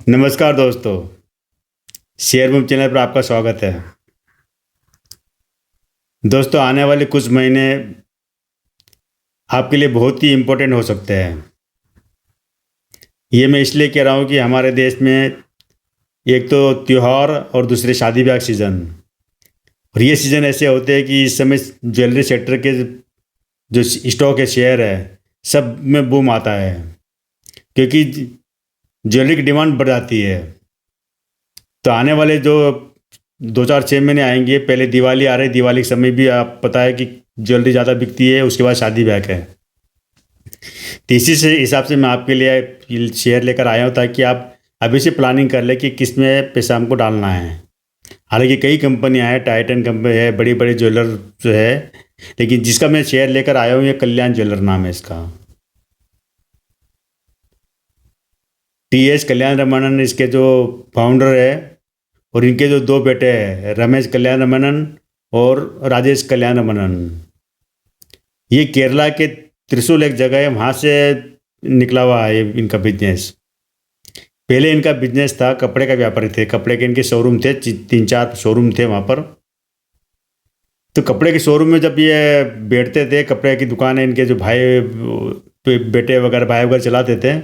नमस्कार दोस्तों। Share boom channel पर आपका स्वागत है। दोस्तों, आने वाले कुछ महीने आपके लिए बहुत ही इम्पोर्टेंट हो सकते हैं। ये मैं इसलिए कह रहा हूँ कि हमारे देश में एक तो त्यौहार और दूसरे शादी ब्याह सीज़न, और ये सीज़न ऐसे होते हैं कि इस समय ज्वेलरी सेक्टर के जो स्टॉक है, शेयर है, सब में बूम आता है, क्योंकि ज्वेलरी की डिमांड बढ़ जाती है। तो आने वाले जो 2 4 6 महीने आएंगे, पहले दिवाली आ रही, दिवाली के समय भी आप पता है कि ज्वेलरी ज़्यादा बिकती है, उसके बाद शादी ब्याह है। तो इसी से हिसाब से मैं आपके लिए शेयर लेकर आया हूँ, ताकि आप अभी से प्लानिंग कर ले कि किस में पैसा हमको डालना है। हालांकि कई कंपनियां हैं, टाइटन कंपनी है, बड़ी बड़ी ज्वेलर जो है, लेकिन जिसका मैं शेयर लेकर आया हूँ, ये कल्याण ज्वेलर नाम है इसका। टी एस कल्याण रमनन इसके जो फाउंडर है, और इनके जो दो बेटे हैं, रमेश कल्याण रमनन और राजेश कल्याण रमनन। ये केरला के त्रिशूल एक जगह है, वहाँ से निकला हुआ है इनका बिजनेस। पहले इनका बिजनेस था, कपड़े का व्यापारी थे, कपड़े के इनके शोरूम थे, 3 4 शोरूम थे वहाँ पर। तो कपड़े के शोरूम में जब ये बैठते थे, कपड़े की दुकान है, इनके जो भाई बेटे वगैरह भाई वगैरह चलाते थे,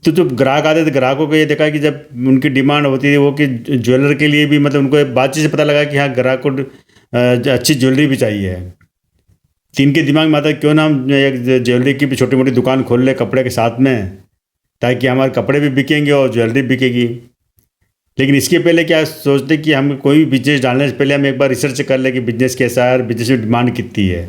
तो जब ग्राहक आते थे, ग्राहकों को ये देखा कि जब उनकी डिमांड होती थी वो कि ज्वेलर के लिए भी, मतलब उनको एक बातचीत से पता लगा कि हाँ, ग्राहक को अच्छी ज्वेलरी भी चाहिए। तो इनके दिमाग में आता है क्यों ना हम एक ज्वेलरी की भी छोटी मोटी दुकान खोल ले कपड़े के साथ में, ताकि हमारे कपड़े भी बिकेंगे और ज्वेलरी बिकेगी। लेकिन इसके पहले क्या सोचते कि हम कोई भी बिजनेस डालने से पहले हम एक बार रिसर्च कर ले कि बिजनेस कैसा है और बिजनेस में डिमांड कितनी है।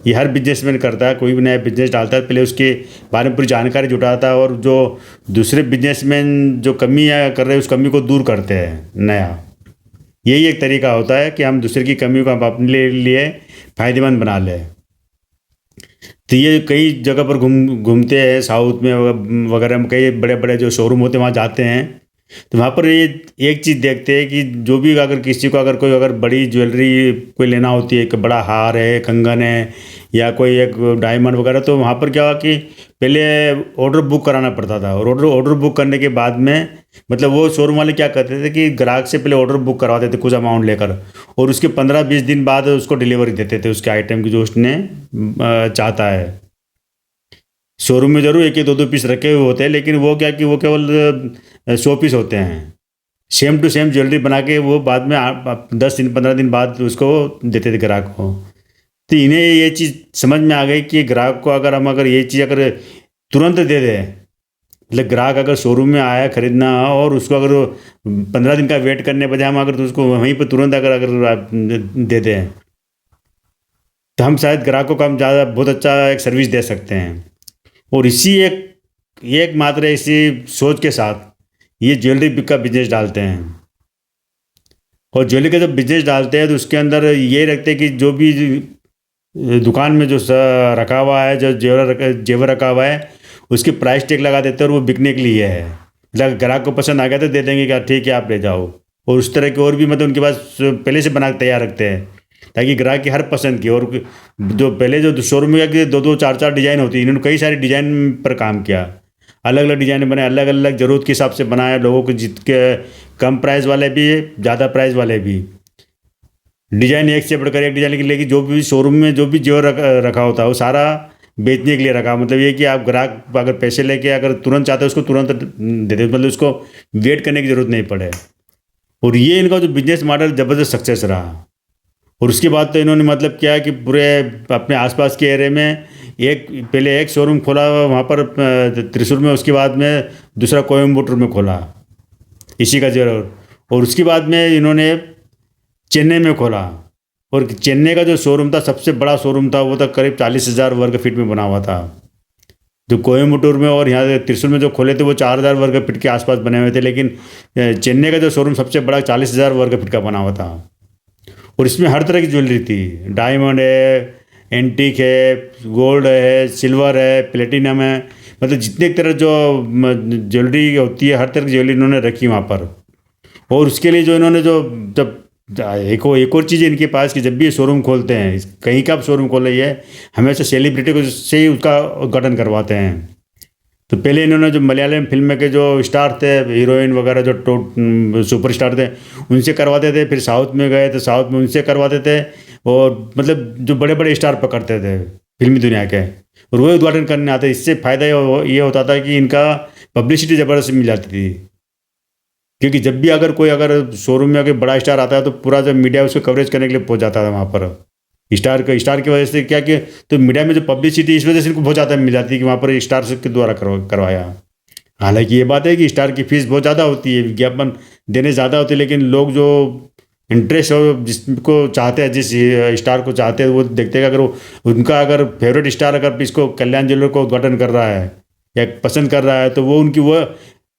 ये हर बिजनेसमैन करता है, कोई भी नया बिजनेस डालता है, पहले उसके बारे में पूरी जानकारी जुटाता है, और जो दूसरे बिजनेसमैन जो कमियाँ कर रहे हैं, उस कमी को दूर करते हैं नया। यही एक तरीका होता है कि हम दूसरे की कमी को हम अपने लिए फ़ायदेमंद बना लें। तो ये कई जगह पर घूमते हैं, साउथ में वगैरह में कई बड़े बड़े जो शोरूम होते हैं वहाँ जाते हैं। तो वहाँ पर ये एक चीज़ देखते हैं कि जो भी अगर किसी को अगर बड़ी ज्वेलरी कोई लेना होती है, एक बड़ा हार है, कंगन है, या कोई एक डायमंड वगैरह, तो वहाँ पर क्या हुआ कि पहले ऑर्डर बुक कराना पड़ता था, और ऑर्डर बुक करने के बाद में, मतलब वो शोरूम वाले क्या करते थे कि ग्राहक से पहले ऑर्डर बुक करवाते थे कुछ अमाउंट लेकर, और उसके 15 20 दिन बाद उसको डिलीवरी देते थे उसके आइटम की जो उसने चाहता है। शोरूम में जरूर एक एक दो दो पीस रखे हुए होते हैं, लेकिन वो क्या कि वो केवल 100 पीस होते हैं। सेम टू सेम ज्वेलरी बना के वो बाद में 10 दिन 15 दिन बाद उसको देते थे ग्राहक को। तो इन्हें ये चीज़ समझ में आ गई कि ग्राहक को अगर ये चीज़ अगर तुरंत दे दें, मतलब ग्राहक अगर शोरूम में आया खरीदना, और उसको अगर 15 दिन का वेट करने बजाय हम अगर तो उसको वहीं पर तुरंत अगर अगर आप दे दें, तो हम शायद ग्राहकों को हम ज़्यादा बहुत अच्छा एक सर्विस दे सकते हैं। और इसी एक मात्र इसी सोच के साथ ये ज्वेलरी का बिजनेस डालते हैं। और ज्वेलरी का जब बिजनेस डालते हैं तो उसके अंदर ये रखते हैं कि जो भी दुकान में जो रखा हुआ है, जो जेवर रखा हुआ है, उसकी प्राइस टैग लगा देते हैं, और वो बिकने के लिए है। मतलब ग्राहक को पसंद आ गया तो दे देंगे कि ठीक है आप ले जाओ। और उस तरह के और भी मतलब उनके पास पहले से बना के तैयार रखते हैं, ताकि ग्राहक की हर पसंद की, और जो पहले जो शोरूम में कि 2 2 4 4 डिज़ाइन होती है, इन्होंने कई सारी डिज़ाइन पर काम किया, अलग अलग डिज़ाइन बनाए, अलग अलग ज़रूरत के हिसाब से बनाया लोगों को, जित के कम प्राइस वाले भी, ज़्यादा प्राइस वाले भी। डिज़ाइन एक से बढ़कर एक डिज़ाइन, लेकिन जो भी शोरूम में जो भी जेवर रखा होता है वो सारा बेचने के लिए रखा। मतलब ये कि आप ग्राहक अगर पैसे लेके अगर तुरंत चाहते हैं उसको तुरंत दे दे, मतलब उसको वेट करने की ज़रूरत नहीं पड़े। और ये इनका जो बिजनेस मॉडल ज़बरदस्त सक्सेस रहा। और उसके बाद तो इन्होंने मतलब क्या है कि पूरे अपने आसपास के एरिया में पहले एक शोरूम खोला वहाँ पर त्रिशूर में, उसके बाद में दूसरा कोयम्बटूर में खोला इसी का जरूर। और उसके बाद में इन्होंने चेन्नई में खोला, और चेन्नई का जो शोरूम था सबसे बड़ा शोरूम था, वो था करीब 40,000 वर्ग फीट में बना हुआ था। जो कोयम्बटूर में और यहाँ त्रिशूर में जो खोले थे वो 4,000 वर्ग फीट के आसपास बने हुए थे, लेकिन चेन्नई का जो शोरूम सबसे बड़ा 40,000 वर्ग फीट का बना हुआ था। और इसमें हर तरह की ज्वेलरी थी, डायमंड है, एंटीक है, गोल्ड है, सिल्वर है, प्लेटिनम है, मतलब जितने तरह जो ज्वेलरी होती है हर तरह की ज्वेलरी इन्होंने रखी वहाँ पर। और उसके लिए जो इन्होंने जो जब एक और चीज़ है इनके पास कि जब भी ये शोरूम खोलते हैं, कहीं का शोरूम खोल रही है, हमेशा सेलिब्रिटी को से ही उसका उद्घाटन करवाते हैं। तो पहले इन्होंने जो मलयालम फिल्म के जो स्टार थे, हीरोइन वगैरह जो सुपर स्टार थे, उनसे करवाते थे। फिर साउथ में गए तो साउथ में उनसे करवाते थे। और मतलब जो बड़े बड़े स्टार पकड़ते थे फिल्मी दुनिया के, और वो उद्घाटन करने आते। इससे फ़ायदा ये होता था कि इनका पब्लिसिटी ज़बरदस्त मिल जाती थी। क्योंकि जब भी अगर कोई अगर शोरूम में अगर बड़ा स्टार आता है तो पूरा जब मीडिया उसको कवरेज करने के लिए पहुंच जाता था वहाँ पर। स्टार की वजह से क्या कि तो मीडिया में जो पब्लिसिटी इस वजह से इनको बहुत ज़्यादा मिल जाती है कि वहाँ पर स्टार के द्वारा करवाया। हालांकि ये बात है कि स्टार की फीस बहुत ज़्यादा होती है, विज्ञापन देने ज़्यादा होते हैं, लेकिन लोग जो इंटरेस्ट हो जिसको चाहते हैं, जिस स्टार को चाहते हैं, वो देखते हैं कि अगर उनका अगर फेवरेट स्टार अगर इसको कल्याण ज्वेलर को उद्घाटन कर रहा है या पसंद कर रहा है, तो वो उनकी वो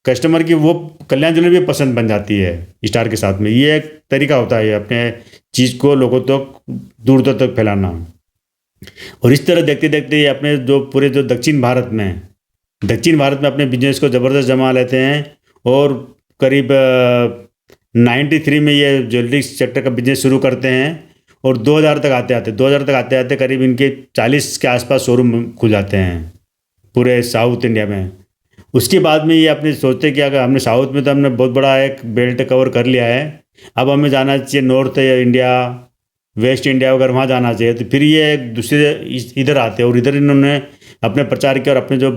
कस्टमर की वो कल्याण ज्वेलर भी पसंद बन जाती है स्टार के साथ में। ये एक तरीका होता है अपने चीज़ को लोगों तक दूर दूर तक फैलाना। और इस तरह देखते देखते ये अपने जो पूरे जो दक्षिण भारत में अपने बिजनेस को ज़बरदस्त जमा लेते हैं। और करीब 93 में ये ज्वेलरी सेक्टर का बिजनेस शुरू करते हैं। और 2000 तक आते आते करीब इनके 40 के आसपास शोरूम खुल जाते हैं पूरे साउथ इंडिया में। उसके बाद में ये अपने सोचते कि अगर हमने साउथ में तो हमने बहुत बड़ा एक बेल्ट कवर कर लिया है, अब हमें जाना चाहिए नॉर्थ इंडिया, वेस्ट इंडिया वगैरह वहाँ जाना चाहिए। तो फिर ये एक दूसरे इधर आते हैं और इधर इन्होंने अपने प्रचार किया और अपने जो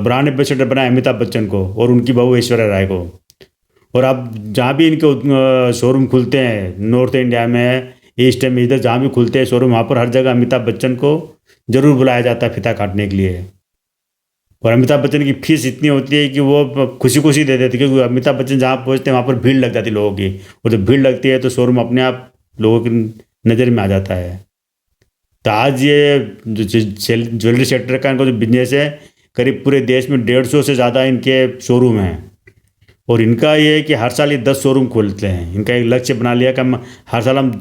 ब्रांड एम्बेसडर बनाए अमिताभ बच्चन को और उनकी बहू ऐश्वर्या राय को। और अब जहाँ भी इनके शोरूम खुलते हैं नॉर्थ इंडिया में, ईस्ट में, इधर जहाँ भी खुलते हैं शोरूम, वहाँ पर हर जगह अमिताभ बच्चन को जरूर बुलाया जाता है फीता काटने के लिए। और अमिताभ बच्चन की फीस इतनी होती है कि वो खुशी खुशी दे देते, क्योंकि अमिताभ बच्चन जहाँ पहुँचते हैं वहाँ पर भीड़ लग जाती है लोगों की। और जब भीड़ लगती है तो शोरूम अपने आप लोगों की नज़र में आ जाता है। तो आज ये जो ज्वेलरी सेक्टर का इनका जो बिजनेस है, करीब पूरे देश में 150 से ज़्यादा इनके शोरूम हैं। और इनका ये है कि हर साल ये 10 शोरूम खोलते हैं। इनका एक लक्ष्य बना लिया कि हम हर साल हम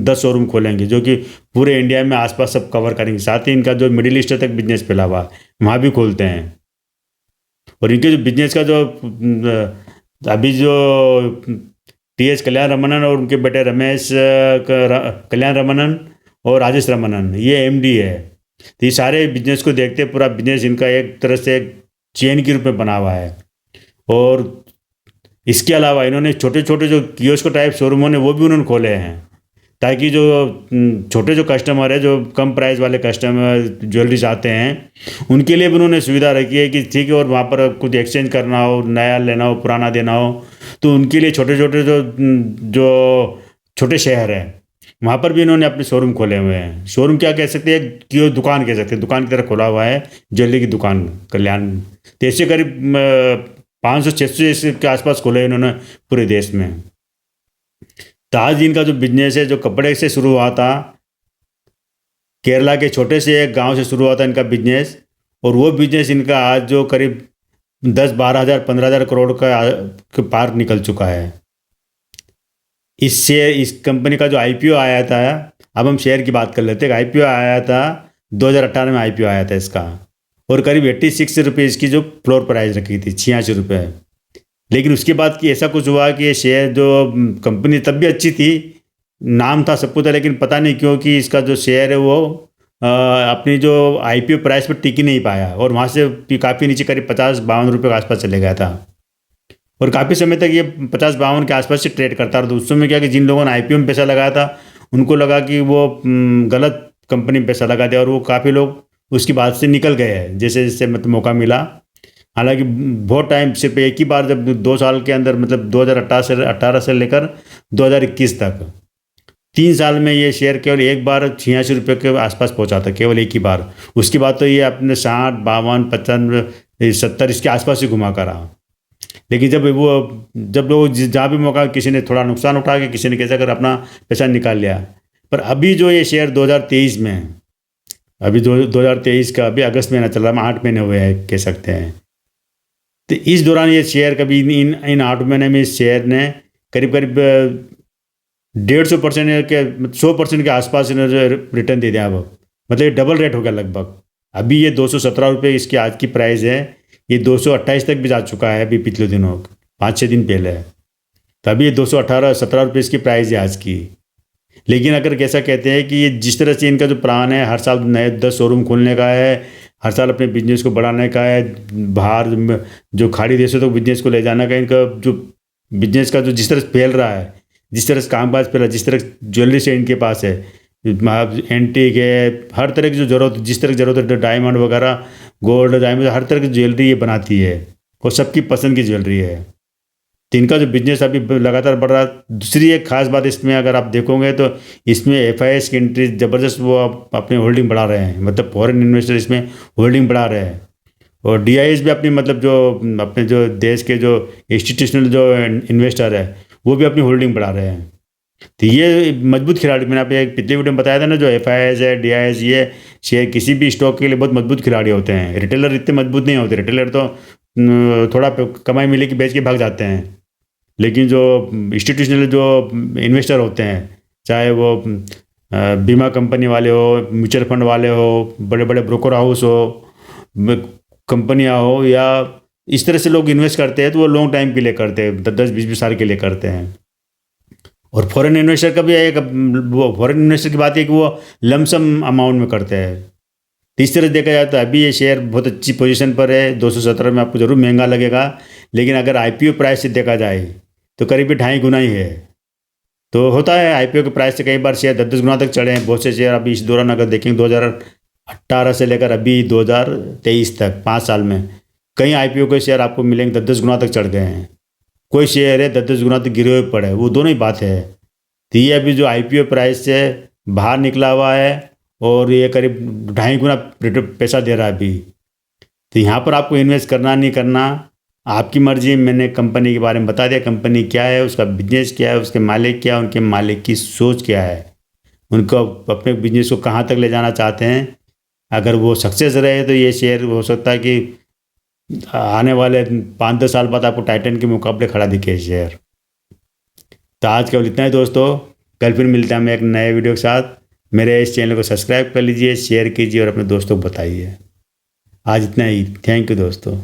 10 शोरूम खोलेंगे, जो कि पूरे इंडिया में आसपास सब कवर करेंगे। साथ ही इनका जो मिडिल ईस्ट तक बिजनेस फैला हुआ है वहाँ भी खोलते हैं। और इनके जो बिजनेस का जो अभी जो टी.एस. कल्याण रमनन और उनके बेटे रमेश कल्याण रमनन और राजेश रमनन, ये एमडी है। तो ये सारे बिजनेस को देखते पूरा बिजनेस इनका एक तरह से एक चेन के रूप में बना हुआ है। और इसके अलावा इन्होंने छोटे छोटे जो कियोस्क टाइप शोरूमों ने वो भी उन्होंने खोले हैं, ताकि जो छोटे जो कस्टमर है, जो कम प्राइस वाले कस्टमर ज्वेलरी चाहते हैं, उनके लिए भी उन्होंने सुविधा रखी है कि ठीक है, और वहाँ पर कुछ एक्सचेंज करना हो, नया लेना हो, पुराना देना हो, तो उनके लिए छोटे छोटे जो छोटे शहर हैं वहाँ पर भी इन्होंने अपने शोरूम खोले हुए हैं। शोरूम क्या कह सकते हैं, कि दुकान कह सकते हैं, दुकान की तरह खोला हुआ है ज्वेलरी की दुकान कल्याण। तो ऐसे करीब 500-600 के आसपास खोले इन्होंने पूरे देश में। तो आज इनका जो बिजनेस है, जो कपड़े से शुरू हुआ था, केरला के छोटे से एक गांव से शुरू हुआ था इनका बिजनेस, और वो बिजनेस इनका आज जो करीब 10-12 हज़ार 15 हज़ार करोड़ का पार निकल चुका है। इस कंपनी का जो आईपीओ आया था, अब हम शेयर की बात कर लेते हैं। आईपीओ आया था 2018 में, आईपीओ आया था इसका, और करीब 86 रुपये इसकी जो फ्लोर प्राइस रखी थी, 86 रुपये। लेकिन उसके बाद कि ऐसा कुछ हुआ कि ये शेयर जो कंपनी तब भी अच्छी थी, नाम था सब कुछ था, लेकिन पता नहीं क्यों कि इसका जो शेयर है वो अपनी जो आईपीओ प्राइस पर टिक ही नहीं पाया, और वहाँ से काफ़ी नीचे करीब 50-52 रुपये के आसपास चले गया था। और काफ़ी समय तक ये 50-52 के आसपास से ट्रेड करता रहा। तो उस समय क्या कि जिन लोगों ने आईपीओ में पैसा लगाया था, उनको लगा कि वो गलत कंपनी में पैसा लगा दिया, और वो काफ़ी लोग उसकी बात से निकल गए हैं जैसे जैसे मतलब मौका मिला। हालांकि बहुत टाइम, सिर्फ एक ही बार, जब 2 साल के अंदर, मतलब 2018 से लेकर 2021 तक 3 साल में ये शेयर केवल एक बार 86 रुपये के आसपास पहुंचा था, केवल एक ही बार। उसके बाद तो ये अपने 60, 52, 95, 70 इसके आसपास ही घुमा कर रहा। लेकिन जब लोग जहाँ भी मौका, किसी ने थोड़ा नुकसान उठा के, किसी ने कैसा कर अपना पैसा निकाल लिया। पर अभी जो ये शेयर 2023 में, अभी 2023 का अभी अगस्त महीना चल रहा है, 8 महीने हुए हैं कह सकते हैं। तो इस दौरान ये शेयर कभी इन 8 महीने में इस शेयर ने करीब 150% के 100% के आसपास इन्होंने रिटर्न दे दिया। अब मतलब ये डबल रेट हो गया लगभग। अभी ये 217 रुपये इसकी आज की प्राइस है, ये 228 तक भी जा चुका है अभी पिछले दिनों, 5-6 दिन पहले। तो अभी ये 217 रुपये इसकी प्राइस है आज की। लेकिन अगर कैसा कहते हैं कि ये जिस तरह से इनका जो प्लान है, हर साल नए 10 शोरूम खोलने का है, हर साल अपने बिजनेस को बढ़ाने का है, बाहर जो खाड़ी देशों तक बिजनेस को ले जाने का, इनका जो बिजनेस का जो जिस तरह से फैल रहा है, जिस तरह से कामकाज फैल रहा है, जिस तरह ज्वेलरी से इनके पास है, एंटीक है, हर तरह की जो जरूरत, जिस तरह की जरूरत है, डायमंड वगैरह, गोल्ड डायमंड, हर तरह की ज्वेलरी ये बनाती है और सबकी पसंद की ज्वेलरी है। तो इनका जो बिजनेस अभी लगातार बढ़ रहा है। दूसरी एक खास बात इसमें अगर आप देखोगे तो इसमें FIS की एंट्री ज़बरदस्त, वो अपनी होल्डिंग बढ़ा रहे हैं, मतलब फॉरेन इन्वेस्टर इसमें होल्डिंग बढ़ा रहे हैं। और DIS भी अपनी, मतलब जो अपने जो देश के जो इंस्टीट्यूशनल जो इन्वेस्टर है वो भी अपनी होल्डिंग बढ़ा रहे हैं। तो ये मजबूत खिलाड़ी, मैंने आपको एक पिछले वीडियो में बताया था ना, जो FIS है, DIS, ये शेयर किसी भी स्टॉक के लिए बहुत मजबूत खिलाड़ी होते हैं। रिटेलर इतने मजबूत नहीं होते, रिटेलर तो थोड़ा कमाई मिलेगी बेच के भाग जाते हैं। लेकिन जो इंस्टीट्यूशनल जो इन्वेस्टर होते हैं, चाहे वो बीमा कंपनी वाले हो, म्यूचुअल फंड वाले हो, बड़े बड़े ब्रोकर हाउस हो, कंपनियां हो, या इस तरह से लोग इन्वेस्ट करते हैं, तो वो लॉन्ग टाइम के लिए करते हैं, 10-20 साल के लिए करते हैं। और फॉरेन इन्वेस्टर का भी एक, वो फॉरेन इन्वेस्टर की बात है कि वो लमसम अमाउंट में करते हैं। तो इस तरह देखा जाए तो अभी ये शेयर बहुत अच्छी पोजीशन पर है। 217 में आपको ज़रूर महंगा लगेगा, लेकिन अगर IPO प्राइस से देखा जाए तो करीब 2.5 गुना ही है। तो होता है IPO के प्राइस से कई बार शेयर 10-10 गुना तक चढ़े हैं। बहुत से शेयर अभी इस दौरान अगर देखेंगे 2018 से लेकर अभी 2023 तक 5 साल में कई IPO के शेयर आपको मिलेंगे 10-10 गुना तक चढ़ गए हैं। कोई शेयर है 10-10 गुना तक गिरे हुए पड़े, वो दोनों ही बात है। तो ये अभी जो IPO प्राइस से बाहर निकला हुआ है और ये करीब 2.5 गुना पैसा दे रहा है अभी। तो यहाँ पर आपको इन्वेस्ट करना नहीं करना आपकी मर्जी। मैंने कंपनी के बारे में बता दिया, कंपनी क्या है, उसका बिजनेस क्या है, उसके मालिक क्या है, उनके मालिक की सोच क्या है, उनको अपने बिजनेस को कहाँ तक ले जाना चाहते हैं। अगर वो सक्सेस रहे तो ये शेयर हो सकता है कि आने वाले 5-10 साल बाद आपको टाइटन के मुकाबले खड़ा दिखे शेयर। तो आज केवल इतना ही दोस्तों, कल फिर मिलते हैं हम एक नए वीडियो के साथ। मेरे इस चैनल को सब्सक्राइब कर लीजिए, शेयर कीजिए और अपने दोस्तों को बताइए। आज इतना ही, थैंक यू दोस्तों।